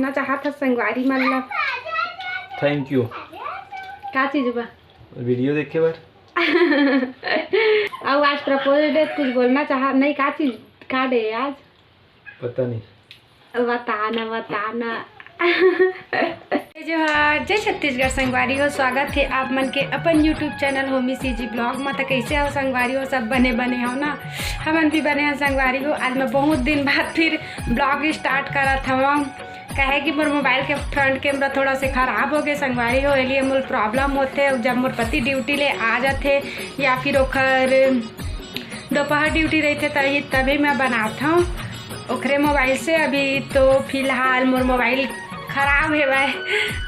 पूछना चाहत था संगवारी मतलब। Thank you. का चीज बा? वीडियो देखे बार। अब आज प्रपोज डे कुछ बोलना चाह नहीं, का चीज का डे आज? पता नहीं, बताना बताना। जोहार, जय छत्तीसगढ़ संगवारी हो। स्वागत है आप मन के अपन YouTube channel Homi CG blog में। तो कैसे हो संगवारी हो? सब बने हो ना? हमन भी बने हैं संगवारी हो। आज मैं बहुत दिन बाद फिर ब्लॉग स्टार्ट करा था। कहे कि मोर मोबाइल के फ्रंट कैमरा थोड़ा से ख़राब हो गए संगवारी हो, इसलिए मोर प्रॉब्लम होते। जब मोर पति ड्यूटी ले आ जाते या फिर ओखर दोपहर ड्यूटी रहते तभी मैं बनाता हूँ ओखरे मोबाइल से। अभी तो फिलहाल मोर मोबाइल ख़राब है वह।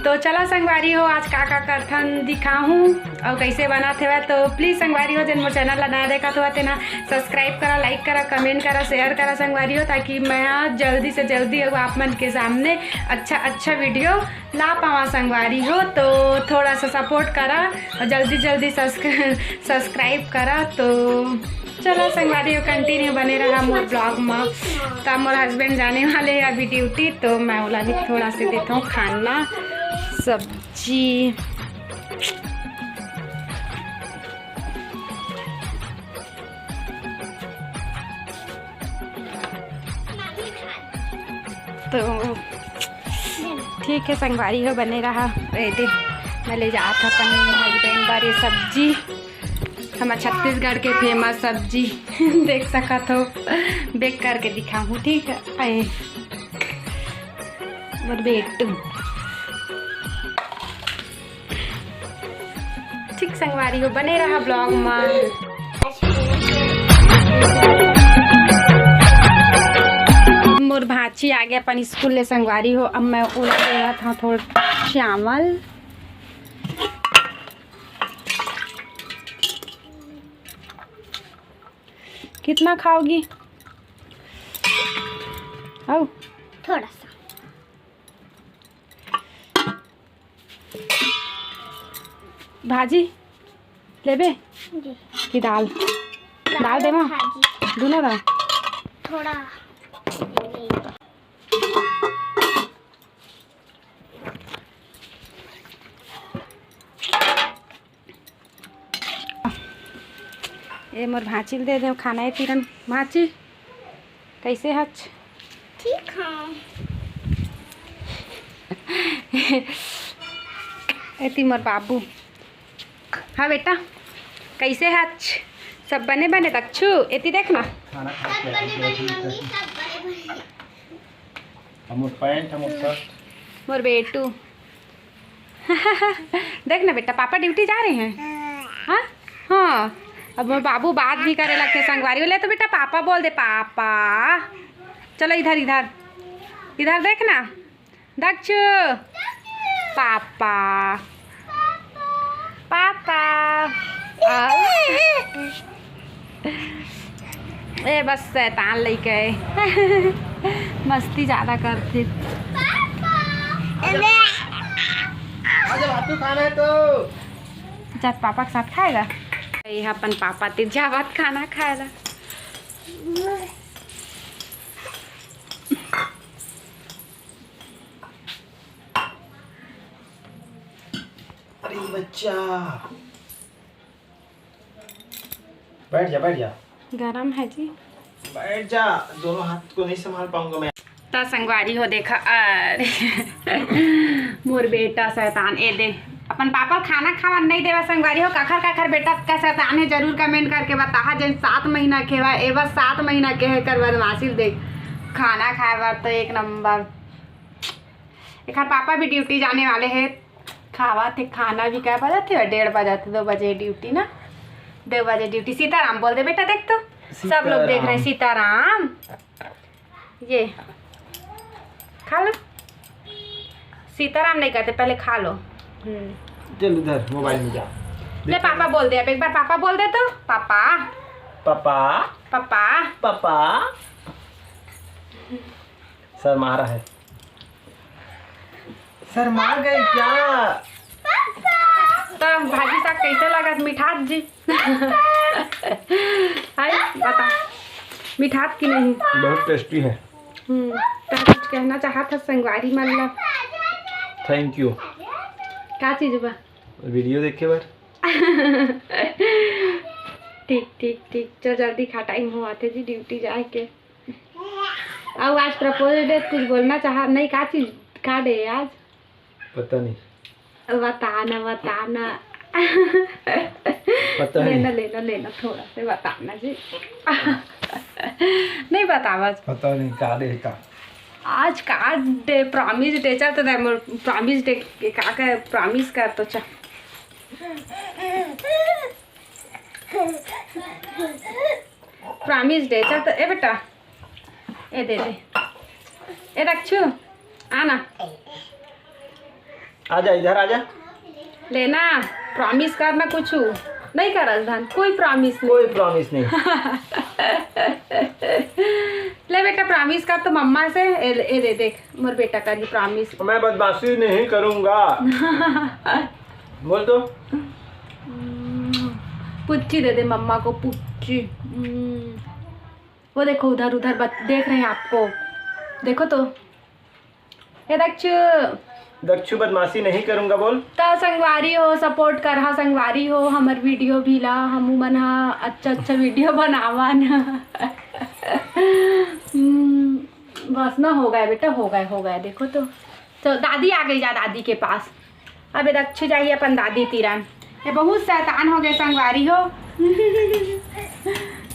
तो चलो संगवारी हो, आज का करथन दिखाऊँ और कैसे बनाते हुए। तो प्लीज़ संगवारी हो जिन मोर चैनल ला नया देखा तो ना सब्सक्राइब करा, लाइक करा, कमेंट करा, शेयर करा संगवारी हो, ताकि मैं जल्दी से जल्दी आप मन के सामने अच्छा वीडियो ला पावा संगवारी हो। तो थोड़ा सा सपोर्ट करा और जल्दी जल्दी सब्सक्राइब करा। तो चलो संगवारी हो, कंटिन्यू बने रहा मोर ब्लॉग में। तब मोर हस्बैंड जाने वाले हैं अभी ड्यूटी, तो मैं बोला भी थोड़ा से देता हूँ खाना सब्जी। तो ठीक है संगवारी हो, बने रहा। मैं ले जाता था अपन हस्बैंड बारे सब्जी, हमारे छत्तीसगढ़ के फेमस सब्जी। देख सका तो बेक करके दिखाऊँ, ठीक है? आए मोर बेटू, ठीक संगवारी हो, बने रहा ब्लॉग में। मोर भाची आ गया अपन स्कूल ले संगवारी हो। अब मैं उड़ा दे रहा था थोड़ा चावल। कितना खाओगी? आओ थोड़ा सा। भाजी लेबे कि दाल? दाल देवा, दोनों दाल थोड़ा। ये मोर भाची दे दे खाना है तीरन। भाची कैसे हच? ठीक है। एती मोर बाबू। हाँ बेटा कैसे हच? सब बने बने दक्षु एती देखना। खाना खा के हमर पैंट हमर शर्ट मोर बेटू। देखना बेटा, पापा ड्यूटी जा रहे हैं। हाँ हाँ, अब मोर बाबू बात भी करे लगते संगवारी बोले। तो बेटा पापा बोल दे, पापा। चलो इधर इधर इधर देखना दक्षु। पापा पापा। ए बस शैतान लेके मस्ती ज़्यादा करते। खाना है तो जब पापा के साथ खाएगा। यह अपन पापा तिजा बात खाना खाएगा। अरे बच्चा बैठ जा बैठ जा। गरम है जी, बैठ जा। दोनों हाथ को नहीं संभाल पाऊंगा मैं। तो संगवारी हो देखा, अरे मोर बेटा शैतान। ए दे अपन पापा खाना खावा नहीं देवा संगवारी हो। काखर बेटा का शैतान है, जरूर कमेंट करके बता। जन 7 महीना के बा, ए बस 7 महीना के है कर बदमाशी। देख खाना खाए बार तो एक नंबर। एक पापा भी ड्यूटी जाने वाले हैं। खावा थे खाना भी क्या बजाते? 1:30 बजाते, 2 बजे ड्यूटी ना, 2 बजे ड्यूटी। सीताराम बोल दे बेटा, देख तो सब लोग देख रहे हैं। सीताराम ये खा लो। सीताराम नहीं कहते, पहले खा लो। चल इधर मोबाइल में जा। ले पापा बोल दे, अब एक बार पापा बोल दे तो। पापा पापा पापा पापा। सर मारा है। सर मार गए क्या? तो भाजी साग कैसे लगा मिठास जी? आई बता, मिठास की नहीं? बहुत टेस्टी है। तो कुछ कहना चाहा था संगवारी मतलब? Thank you. क्या चीज़ बा? वीडियो देखे बार। ठीक ठीक ठीक, चल जल्दी खा, टाइम हुआ थे जी ड्यूटी जाए के। अब आज प्रपोज डे, कुछ बोलना चाहा नहीं? का चीज का डे आज? पता नहीं। बताना बताना। पता लेना लेना लेना थोड़ा से बताना जी। नहीं बतावा। पता नहीं का डे का। आज का डे? प्रॉमिस डे चल तो प्रॉमिस डे का प्रॉमिस कर तो चल। प्रॉमिस डे चल तो ए बेटा, ए दे दे, ए रक्षु आना, आजा इधर आजा। लेना प्रॉमिस करना, कुछ नहीं कर धन, कोई प्रॉमिस नहीं। कोई प्रॉमिस नहीं। ले बेटा प्रॉमिस कर तो मम्मा से। ए दे देख मोर बेटा करी प्रॉमिस। मैं बदमाशी नहीं करूँगा। बोल दो। पुच्ची दे दे मम्मा को, पुच्ची। वो देखो उधर उधर देख रहे हैं आपको, देखो तो। ये दक्षु बदमाशी नहीं करूँगा बोल। तो संगवारी हो, सपोर्ट कर हा संगवारी हो, हमार वीडियो भी ला, हमू मन हा अच्छा अच्छा वीडियो बनावन। बस ना हो गए बेटा, हो गए देखो तो दादी आ गई, जा दादी के पास। अब दक्षु जाइए अपन दादी तीरन, ये बहुत शैतान हो गए संगवारी हो।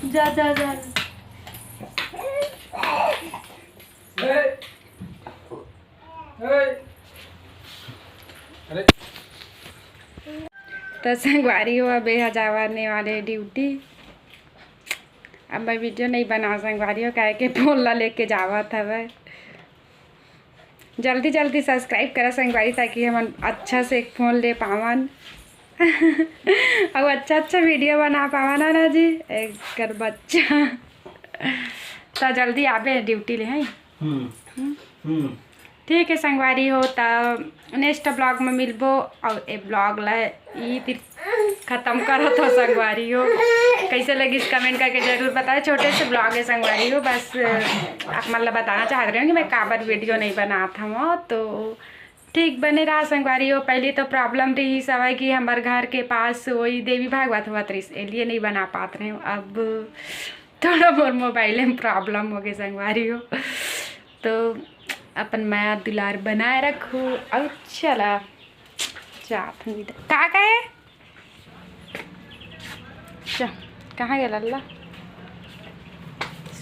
जा जा जा। तो संगवारी हो अब जाने वाले ड्यूटी। अब मैं वीडियो नहीं बना संगवारी हो, कह के फोन ला लेके जावा था वह। जल्दी जल्दी सब्सक्राइब करा संगवारी, ताकि हम अच्छा से एक फ़ोन ले पावन और अच्छा अच्छा वीडियो बना पावाना ना जी एक कर बच्चा। तो जल्दी आवे ड्यूटी ले हैं। ठीक है संगवारी हो, तो नेक्स्ट ब्लॉग में मिलबो। और ए ब्लॉग ला ख़त्म करो तो संगवारी हो। कैसे लगी इस कमेंट करके ज़रूर बताओ। छोटे से ब्लॉग है संगवारी हो, बस आप मतलब बताना चाह रहे हो कि मैं काबर वीडियो नहीं बनाता हूँ, तो ठीक बने रहा संगवारी हो। पहले तो प्रॉब्लम रही सब कि हमारे घर के पास वही देवी भागवत हुआ तो इसलिए नहीं बना पाते रहे। अब थोड़ा बहुत मोबाइल में प्रॉब्लम हो गई संगवारी हो, तो अपन माया दुलार बनाए रखो। अब चला जात हूँ कहाँ गए, कहाँ गया लल्ला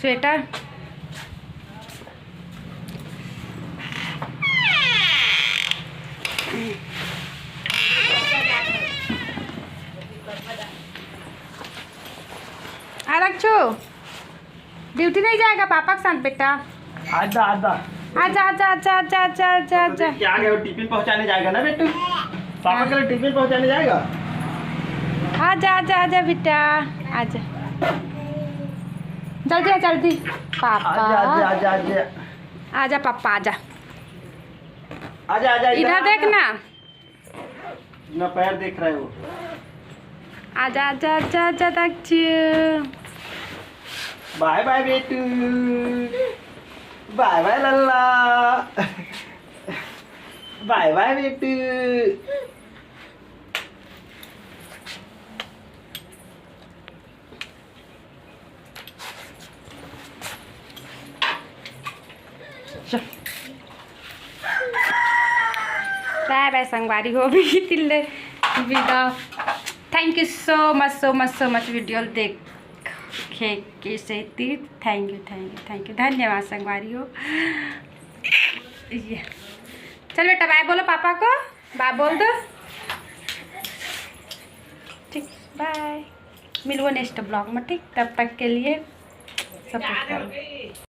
स्वेटर? रक्षु ड्यूटी नहीं जाएगा पापा के साथ बेटा? आजा आजा आजा आजा आजा आजा आजा आजा आजा। क्या गया, टिफिन पहुंचाने जाएगा ना बेटू? पापा के लिए टिफिन पहुंचाने जाएगा। आजा आजा आजा बेटा आजा, जल्दी जल्दी पापा। आजा आजा आजा आजा आजा पापा आजा, आजा आजा इधर देखना, ना पैर देख रहा है वो। आजा आजा आजा आजा दक्षु। बाय बाय बेटू, बाय बाय लल्ला, बाय बाय बेटू। बाय बाय संगवारी हो भी तिल्ले विदा। Thank you so much video देखे के से थैंक यू धन्यवाद संगवारी हो। ये चल बेटा बाय बोलो पापा को, बाय बोल दो। ठीक बाय, मिलूँ नेक्स्ट ब्लॉग में। ठीक तब तक के लिए सपोर्ट करो।